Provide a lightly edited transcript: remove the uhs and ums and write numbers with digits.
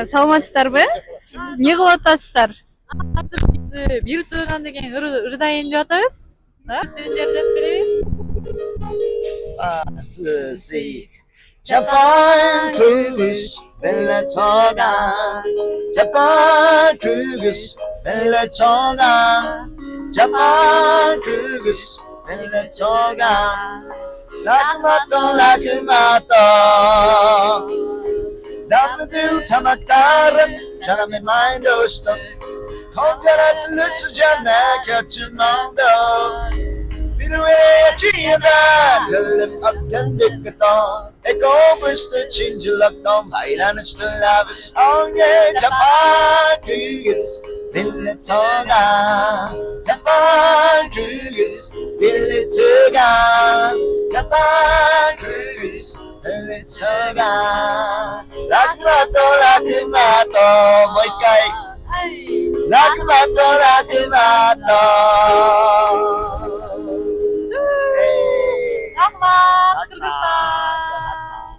саламатсыздарбы? Эмне кылып атасыздар? Азыр биз бир тууган деген ырдайын деп атабыз. Стилдердеп беребиз. Жапон Кыргыз Бир Тууган, Жапон Кыргыз Бир Тууган, Жапон Кыргыз Бир Тууган. Рахмато 남들 타막다른 사람의 마인드 스톱 혼자라 들려주지 않아 곁을만도 비루에 지어다 절름 아스kan 득도 에고브스트 진질렀던 마이라는 스텔라비스 엉예 자판 그get스 빌레터가 자판 그get스 빌레트가 자판 그get스 빌레터가 라크마토 모이카이 라크마토